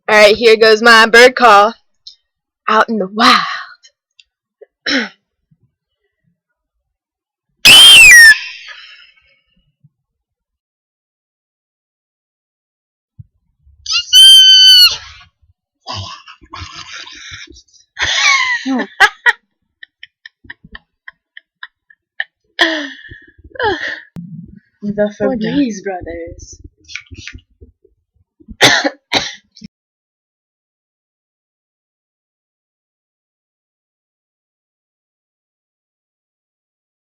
Alright, here goes my bird call. Out in the wild. The Febreze brothers.